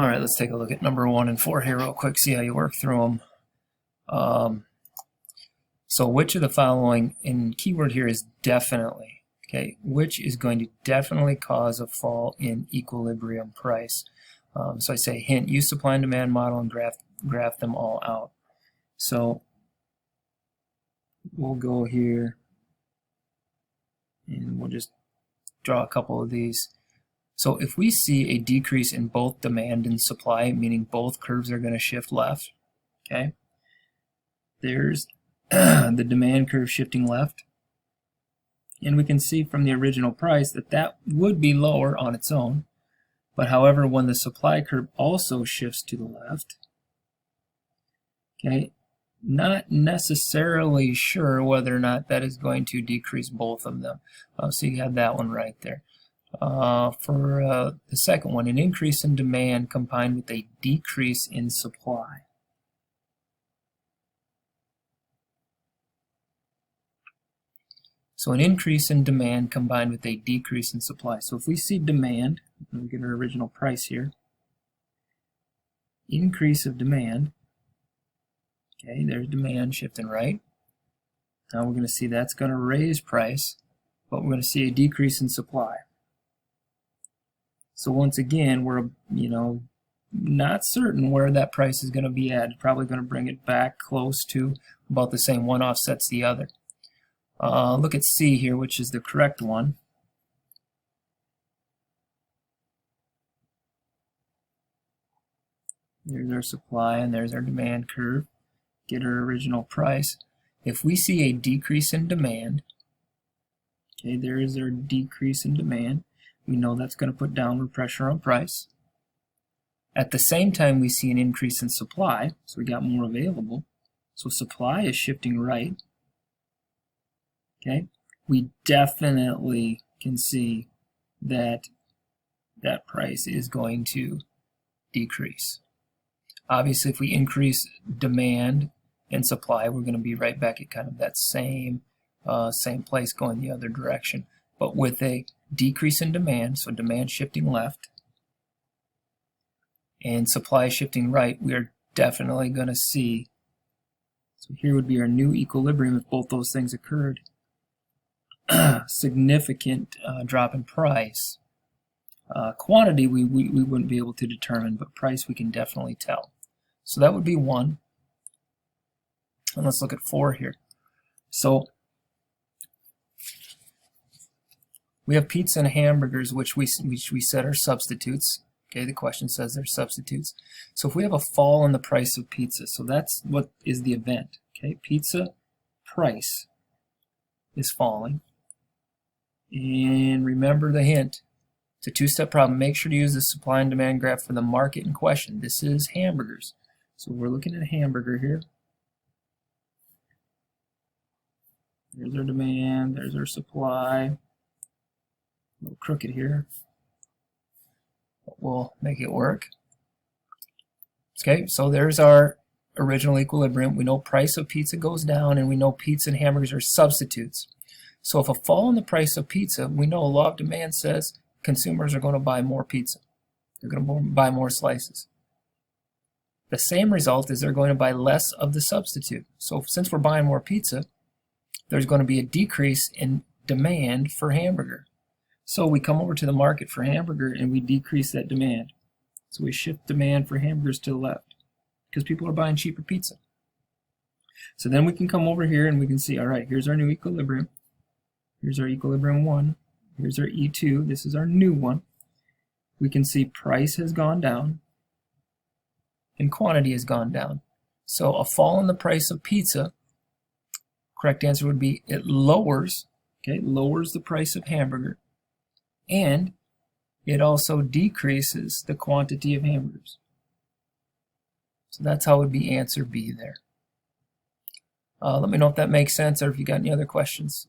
right, let's take a look at number 1 and 4 here real quick, see how you work through them. So which of the following, and keyword here is definitely, okay, which is going to definitely cause a fall in equilibrium price? So I say hint, use supply and demand model and graph them all out. So we'll go here and we'll just draw a couple of these. So if we see a decrease in both demand and supply, meaning both curves are going to shift left, okay, there's the demand curve shifting left, and we can see from the original price that that would be lower on its own, but however, when the supply curve also shifts to the left, okay, not necessarily sure whether or not that is going to decrease both of them. So you have that one right there. For the second one, an increase in demand combined with a decrease in supply. So an increase in demand combined with a decrease in supply. So if we see demand, let me get our original price here, increase of demand, okay, there's demand shifting right. Now we're going to see that's going to raise price, but we're going to see a decrease in supply. So once again, we're, not certain where that price is going to be at. Probably going to bring it back close to about the same. One offsets the other. Look at C here, which is the correct one. There's our supply and there's our demand curve. Get our original price. If we see a decrease in demand, okay, there is our decrease in demand. We know that's going to put downward pressure on price. At the same time, we see an increase in supply, so we got more available. So supply is shifting right. Okay, we definitely can see that that price is going to decrease. Obviously, if we increase demand and supply, we're going to be right back at kind of that same place going the other direction. But with a decrease in demand, so demand shifting left and supply shifting right, we are definitely going to see, so here would be our new equilibrium if both those things occurred, significant drop in price. Quantity we wouldn't be able to determine, but price we can definitely tell. So that would be 1. And let's look at 4 here. So we have pizza and hamburgers, which we said are substitutes. Okay, the question says they're substitutes. So if we have a fall in the price of pizza, so that's what is the event. Okay, pizza price is falling. And remember the hint. It's a two-step problem. Make sure to use the supply and demand graph for the market in question. This is hamburgers. So we're looking at a hamburger here. There's our demand, there's our supply. A little crooked here, but we'll make it work. Okay, so there's our original equilibrium. We know price of pizza goes down, and we know pizza and hamburgers are substitutes. So if a fall in the price of pizza, we know law of demand says consumers are going to buy more pizza. They're going to buy more slices. The same result is they're going to buy less of the substitute. So since we're buying more pizza, there's going to be a decrease in demand for hamburger. So we come over to the market for hamburger and we decrease that demand. So we shift demand for hamburgers to the left because people are buying cheaper pizza. So then we can come over here and we can see, all right, here's our new equilibrium. Here's our equilibrium 1. Here's our E2. This is our new one. We can see price has gone down and quantity has gone down. So a fall in the price of pizza, correct answer would be it lowers, okay, lowers the price of hamburger, and it also decreases the quantity of hamburgers. So that's how it would be answer B there. Let me know if that makes sense or if you got any other questions.